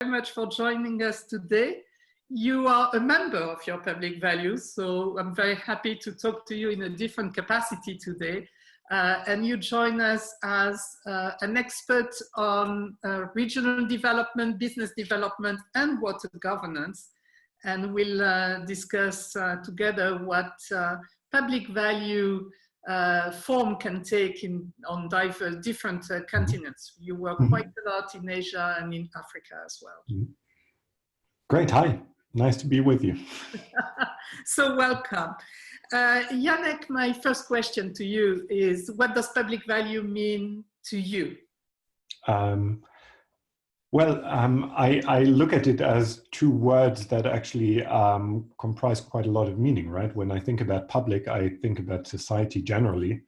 very much for joining us today. You are a member of your public values, so I'm very happy to talk to you in a different capacity today. And you join us as an expert on regional development, business development, and water governance. And we'll discuss together what public value form can take on different continents. You work quite a lot in Asia and in Africa as well. Great, hi, nice to be with you. So welcome. Janek, my first question to you is, what does public value mean to you? I look at it as two words that actually comprise quite a lot of meaning, right? When I think about public, I think about society generally,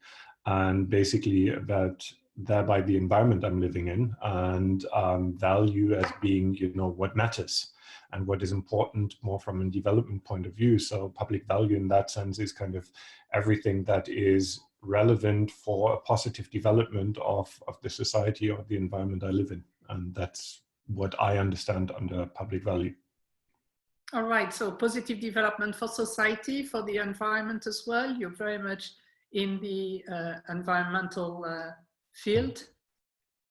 and basically about thereby the environment I'm living in, and value as being, what matters and what is important more from a development point of view. So public value in that sense is kind of everything that is relevant for a positive development of the society or the environment I live in. And that's what I understand under public value. All right, so positive development for society, for the environment as well. You're very much in the environmental field.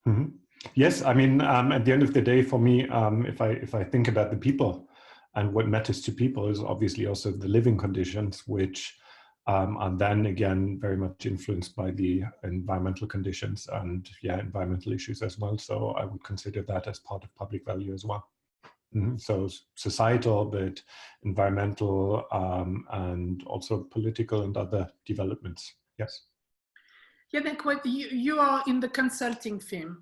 Mm-hmm. Yes, I mean, at the end of the day, for me, if I think about the people and what matters to people is obviously also the living conditions, which are then again very much influenced by the environmental conditions and environmental issues as well. So I would consider that as part of public value as well. Mm-hmm. So societal, but environmental, and also political and other developments. Yes. Janek, you are in the consulting field.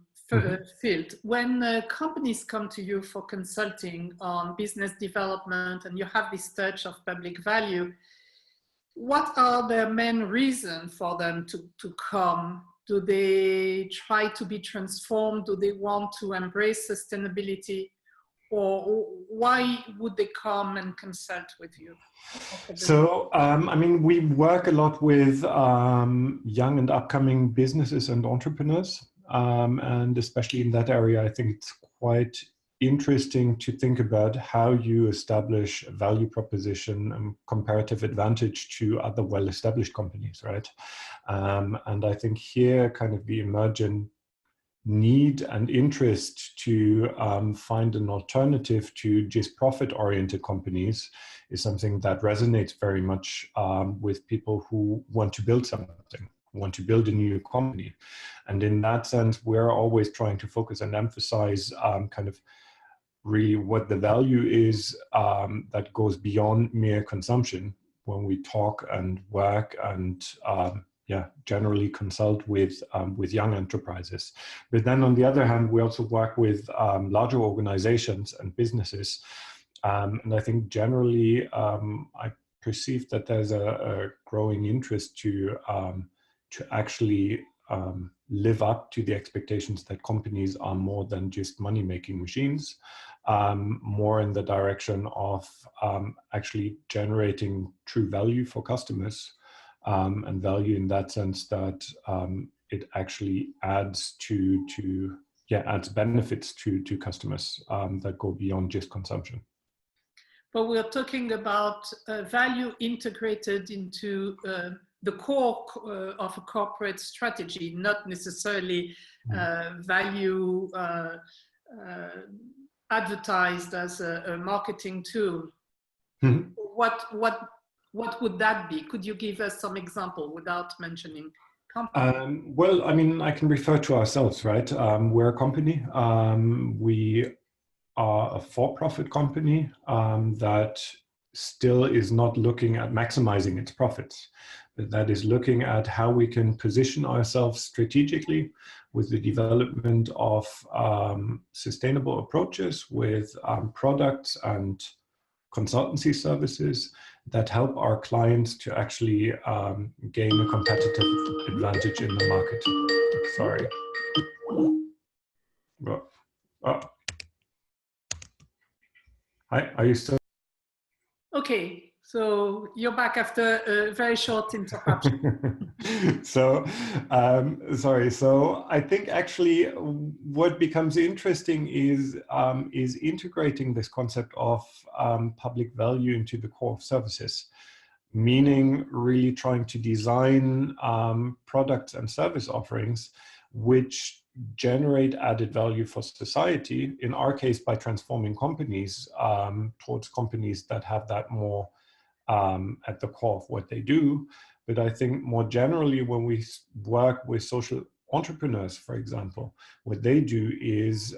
When companies come to you for consulting on business development and you have this touch of public value, what are the main reasons for them to come? Do they try to be transformed? Do they want to embrace sustainability? Or why would they come and consult with you? So, I mean, we work a lot with young and upcoming businesses and entrepreneurs. And especially in that area, I think it's quite interesting to think about how you establish a value proposition and comparative advantage to other well-established companies, right? And I think here kind of the emergent need and interest to find an alternative to just profit-oriented companies is something that resonates very much with people who want to build something, want to build a new company. And in that sense, we're always trying to focus and emphasize kind of really what the value is that goes beyond mere consumption when we talk and work and generally consult with young enterprises. But then on the other hand, we also work with larger organizations and businesses. And I think generally I perceive that there's a growing interest to actually live up to the expectations that companies are more than just money-making machines, more in the direction of actually generating true value for customers, and value in that sense that it actually adds adds benefits to customers that go beyond just consumption. But we're talking about value integrated into the core of a corporate strategy, not necessarily value advertised as a marketing tool. Mm-hmm. What would that be? Could you give us some example without mentioning company? Well, I mean, I can refer to ourselves, right? We're a company. We are a for-profit company that still is not looking at maximizing its profits, but that is looking at how we can position ourselves strategically with the development of sustainable approaches with products and consultancy services that help our clients to actually gain a competitive advantage in the market. Sorry. Hi, are you still? Okay, So you're back after a very short interruption. So, sorry. So I think actually what becomes interesting is integrating this concept of public value into the core of services, meaning really trying to design products and service offerings which generate added value for society, in our case by transforming companies towards companies that have that more at the core of what they do. But I think more generally, when we work with social entrepreneurs, for example, what they do is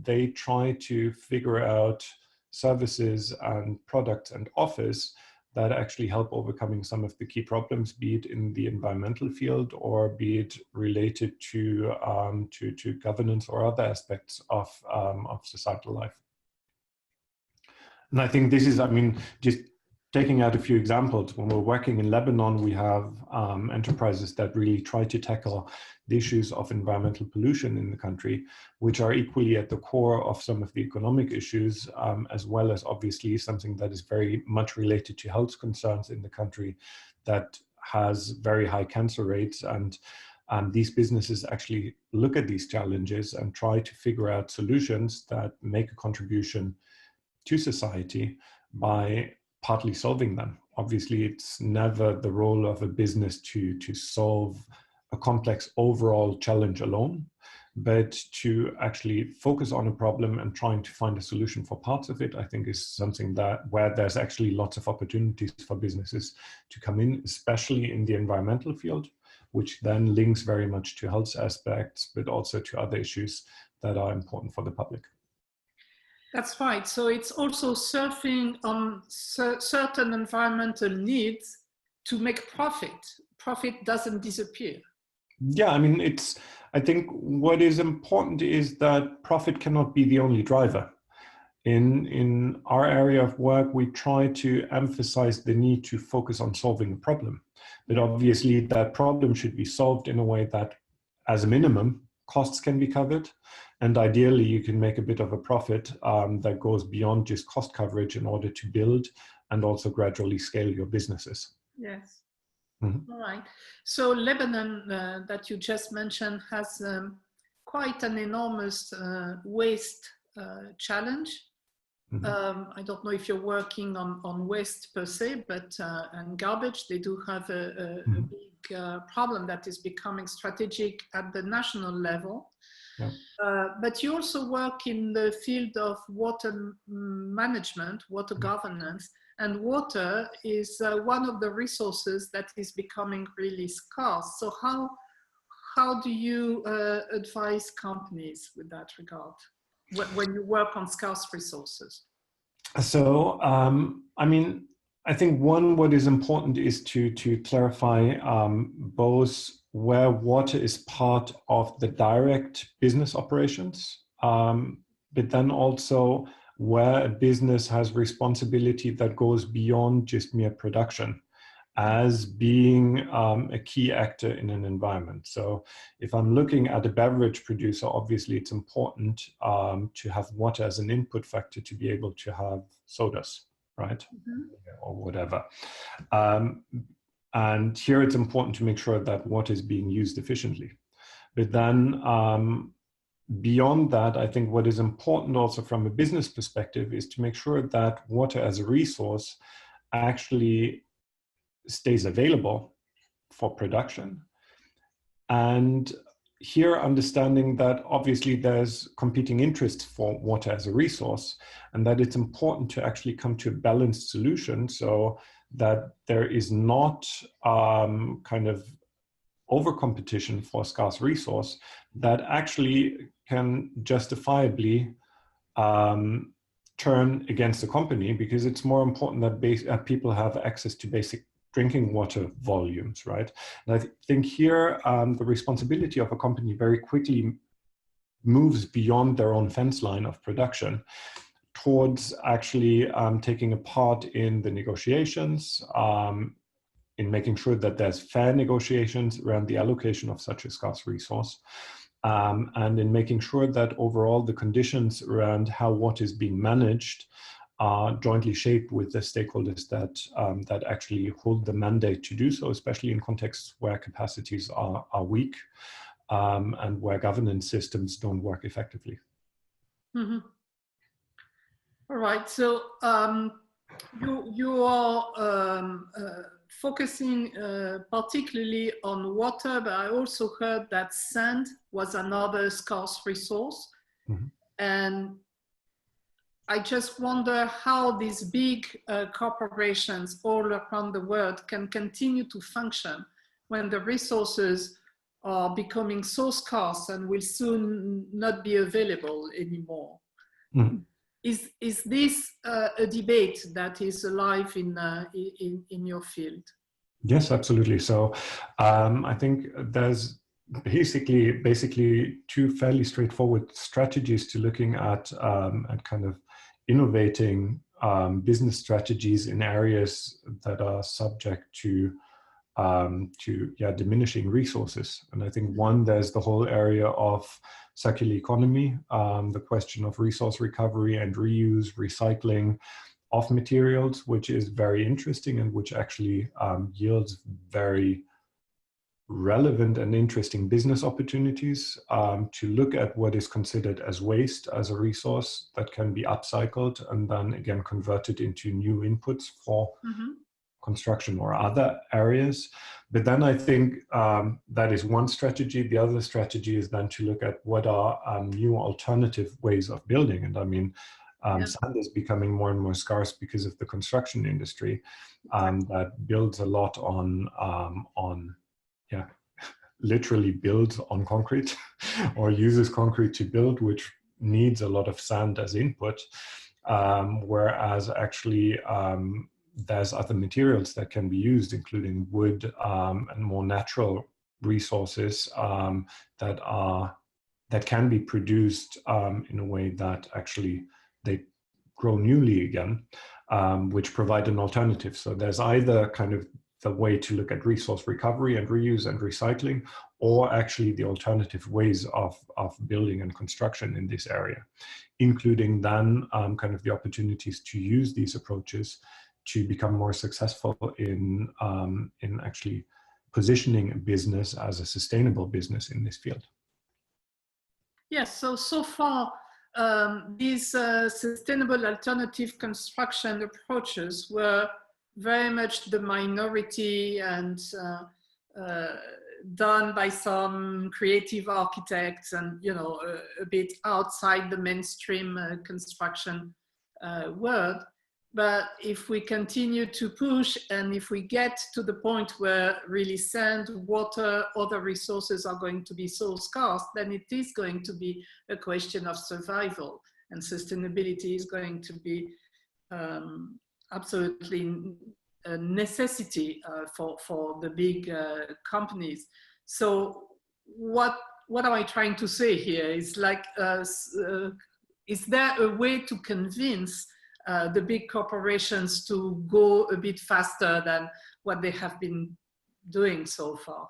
they try to figure out services and products and offers that actually help overcoming some of the key problems, be it in the environmental field or be it related to governance or other aspects of societal life. And I think this is, I mean, just taking out a few examples, when we're working in Lebanon, we have enterprises that really try to tackle the issues of environmental pollution in the country, which are equally at the core of some of the economic issues, as well as obviously something that is very much related to health concerns in the country that has very high cancer rates. And these businesses actually look at these challenges and try to figure out solutions that make a contribution to society by partly solving them. Obviously, it's never the role of a business to solve a complex overall challenge alone, but to actually focus on a problem and trying to find a solution for parts of it, I think is something that where there's actually lots of opportunities for businesses to come in, especially in the environmental field, which then links very much to health aspects, but also to other issues that are important for the public. That's right. So it's also surfing on certain environmental needs to make profit. Profit doesn't disappear. Yeah, I mean, I think what is important is that profit cannot be the only driver. In our area of work, we try to emphasize the need to focus on solving a problem. But obviously that problem should be solved in a way that, as a minimum, costs can be covered. And ideally, you can make a bit of a profit that goes beyond just cost coverage in order to build and also gradually scale your businesses. Yes. Mm-hmm. All right. So Lebanon, that you just mentioned, has quite an enormous waste challenge. Mm-hmm. I don't know if you're working on waste per se, but and garbage, they do have a big problem that is becoming strategic at the national level. Yeah. But you also work in the field of water management, water governance, and water is one of the resources that is becoming really scarce. So how do you advise companies with that regard when you work on scarce resources? So, I mean, I think what is important is to clarify both where water is part of the direct business operations, but then also where a business has responsibility that goes beyond just mere production as being a key actor in an environment. So if I'm looking at a beverage producer, obviously it's important to have water as an input factor to be able to have sodas, right? Mm-hmm. Or whatever. And here it's important to make sure that water is being used efficiently. But then beyond that, I think what is important also from a business perspective is to make sure that water as a resource actually stays available for production. And here understanding that obviously there's competing interests for water as a resource and that it's important to actually come to a balanced solution so that there is not kind of over competition for a scarce resource that actually can justifiably turn against the company, because it's more important that people have access to basic drinking water volumes, right? And I think here the responsibility of a company very quickly moves beyond their own fence line of production towards actually taking a part in the negotiations, in making sure that there's fair negotiations around the allocation of such a scarce resource, and in making sure that overall the conditions around how water is being managed are jointly shaped with the stakeholders that, that actually hold the mandate to do so, especially in contexts where capacities are weak and where governance systems don't work effectively. Mm-hmm. All right, so you are focusing particularly on water, but I also heard that sand was another scarce resource. Mm-hmm. And I just wonder how these big corporations all around the world can continue to function when the resources are becoming so scarce and will soon not be available anymore. Mm-hmm. Is this a debate that is alive in your field? Yes, absolutely. So I think there's basically two fairly straightforward strategies to looking at kind of innovating business strategies in areas that are subject to diminishing resources. And I think one, there's the whole area of circular economy, the question of resource recovery and reuse, recycling of materials, which is very interesting and which actually yields very relevant and interesting business opportunities to look at what is considered as waste as a resource that can be upcycled and then again converted into new inputs for construction or other areas. But then I think that is one strategy. The other strategy is then to look at what are new alternative ways of building. And I mean, sand is becoming more and more scarce because of the construction industry that builds a lot on literally builds on concrete or uses concrete to build, which needs a lot of sand as input. Whereas actually there's other materials that can be used, including wood and more natural resources that can be produced in a way that actually they grow newly again, which provide an alternative. So there's either kind of the way to look at resource recovery and reuse and recycling, or actually the alternative ways of building and construction in this area, including then kind of the opportunities to use these approaches to become more successful in actually positioning a business as a sustainable business in this field. Yes, so far, these sustainable alternative construction approaches were very much the minority and done by some creative architects and, you know, a bit outside the mainstream construction world. But if we continue to push and if we get to the point where really sand, water, other resources are going to be so scarce, then it is going to be a question of survival, and sustainability is going to be absolutely a necessity for the big companies. So what am I trying to say here? Is like, is there a way to convince the big corporations to go a bit faster than what they have been doing so far?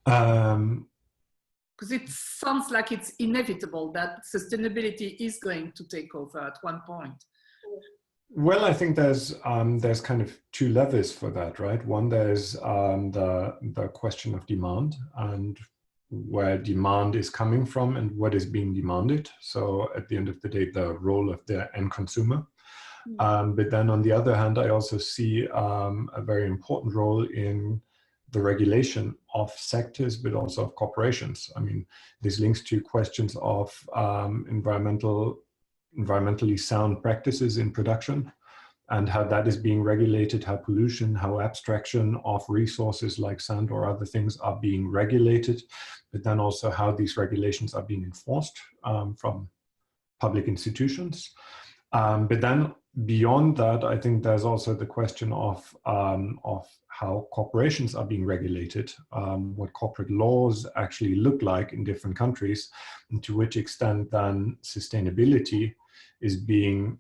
Because it sounds like it's inevitable that sustainability is going to take over at one point. Well, I think there's kind of two levers for that, right? One, there's the question of demand and where demand is coming from and what is being demanded. So at the end of the day, the role of the end consumer. But then on the other hand, I also see a very important role in the regulation of sectors, but also of corporations. I mean, this links to questions of environmentally sound practices in production and how that is being regulated, how pollution, how abstraction of resources like sand or other things are being regulated, but then also how these regulations are being enforced from public institutions. But then beyond that, I think there's also the question of how corporations are being regulated, what corporate laws actually look like in different countries, and to which extent then sustainability is being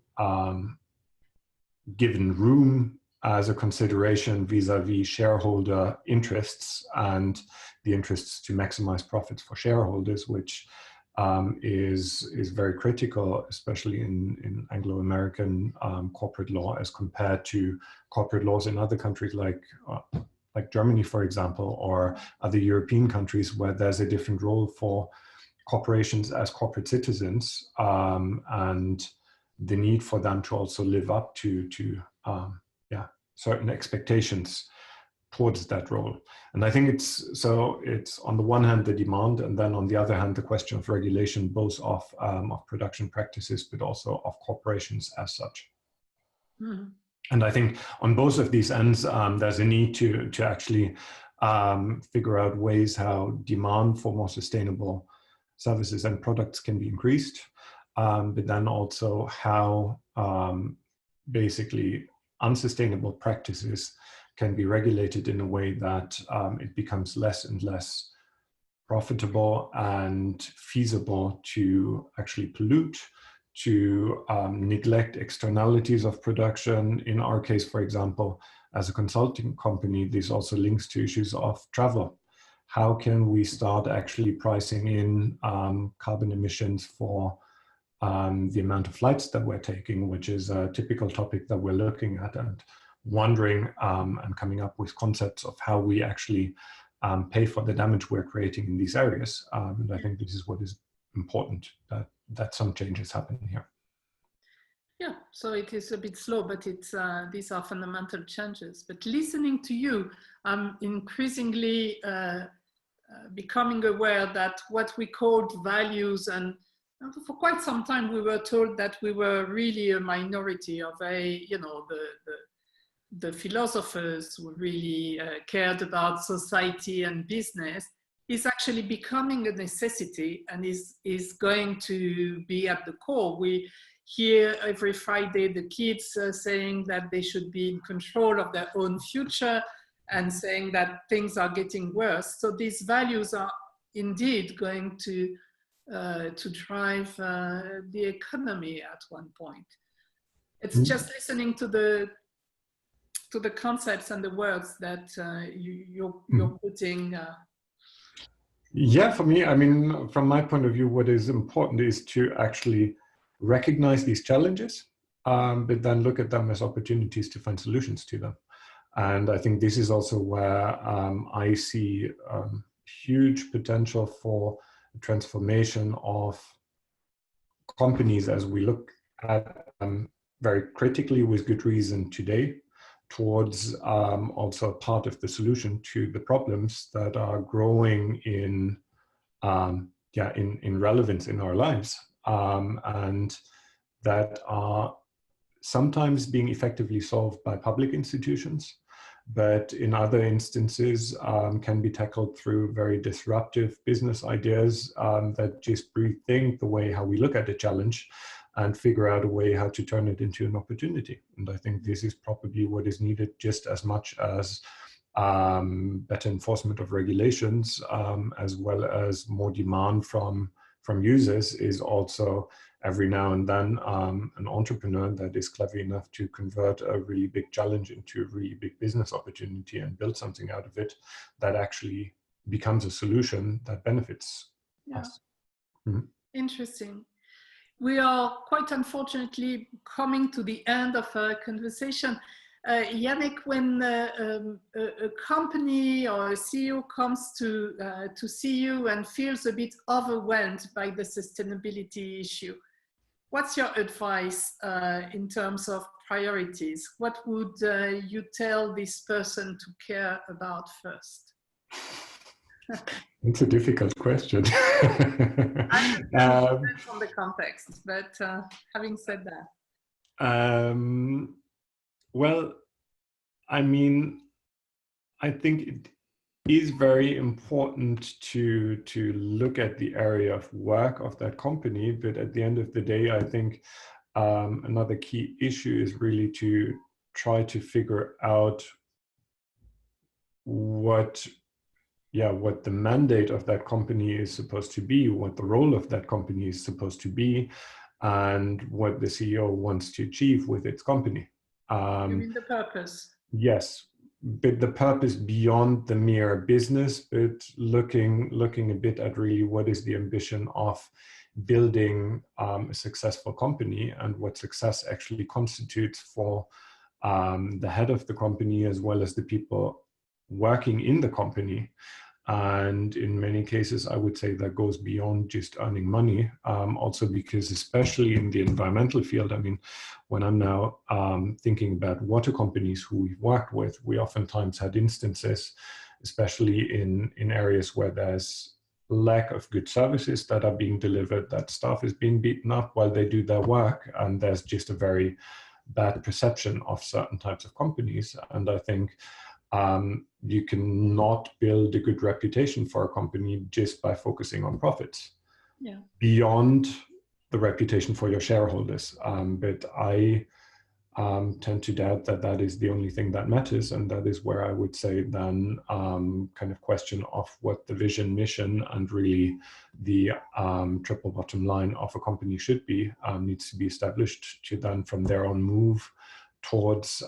given room as a consideration vis-a-vis shareholder interests and the interests to maximize profits for shareholders, which is very critical, especially in Anglo-American corporate law, as compared to corporate laws in other countries like Germany, for example, or other European countries, where there's a different role for corporations as corporate citizens, and the need for them to also live up to certain expectations towards that role. And I think it's on the one hand the demand, and then on the other hand the question of regulation, both of production practices, but also of corporations as such. Mm-hmm. And I think on both of these ends, there's a need to actually figure out ways how demand for more sustainable services and products can be increased, but then also how basically unsustainable practices can be regulated in a way that it becomes less and less profitable and feasible to actually pollute, to neglect externalities of production. In our case, for example, as a consulting company, this also links to issues of travel. How can we start actually pricing in carbon emissions for the amount of flights that we're taking, which is a typical topic that we're looking at, and wondering and coming up with concepts of how we actually pay for the damage we're creating in these areas. And I think this is what is important, that some changes happen here. Yeah, so it is a bit slow, but it's these are fundamental changes. But listening to you, I'm increasingly becoming aware that what we called values, and for quite some time we were told that we were really a minority of the philosophers who really cared about society and business, is actually becoming a necessity and is going to be at the core. We hear every Friday the kids saying that they should be in control of their own future and saying that things are getting worse. So these values are indeed going to drive the economy at one point. It's just listening to the concepts and the words that you're putting. Yeah, for me, I mean, from my point of view, what is important is to actually recognize these challenges, but then look at them as opportunities to find solutions to them. And I think this is also where I see huge potential for transformation of companies as we look at them very critically, with good reason today, towards also part of the solution to the problems that are growing in relevance in our lives, and that are sometimes being effectively solved by public institutions, but in other instances can be tackled through very disruptive business ideas that just rethink the way how we look at a challenge and figure out a way how to turn it into an opportunity. And I think this is probably what is needed just as much as better enforcement of regulations, as well as more demand from users, is also every now and then an entrepreneur that is clever enough to convert a really big challenge into a really big business opportunity and build something out of it that actually becomes a solution that benefits us. Mm-hmm. Interesting. We are quite unfortunately coming to the end of our conversation. Janek, when a company or a CEO comes to see you and feels a bit overwhelmed by the sustainability issue, what's your advice in terms of priorities? What would you tell this person to care about first? It's a difficult question. Depends on the context, but having said that. Well, I mean, I think it is very important to look at the area of work of that company, but at the end of the day, I think another key issue is really to try to figure out what the mandate of that company is supposed to be, what the role of that company is supposed to be, and what the CEO wants to achieve with its company. You mean the purpose? Yes. but the purpose beyond the mere business, but looking a bit at really what is the ambition of building a successful company and what success actually constitutes for the head of the company as well as the people working in the company. And in many cases, I would say that goes beyond just earning money, also because especially in the environmental field, I mean, when I'm now thinking about water companies who we've worked with, we oftentimes had instances, especially in areas where there's lack of good services that are being delivered, that staff is being beaten up while they do their work, and there's just a very bad perception of certain types of companies. And I think you cannot build a good reputation for a company just by focusing on profits, beyond the reputation for your shareholders. But I tend to doubt that that is the only thing that matters, and that is where I would say then kind of question of what the vision, mission, and really the triple bottom line of a company should be needs to be established to then from there on move towards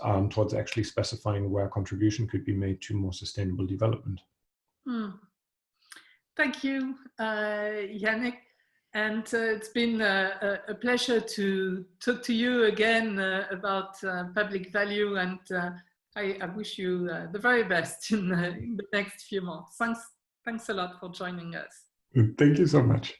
actually specifying where contribution could be made to more sustainable development. Thank you, Janek. And it's been a pleasure to talk to you again about public value, and I wish you the very best in the next few months. Thanks a lot for joining us. Thank you so much.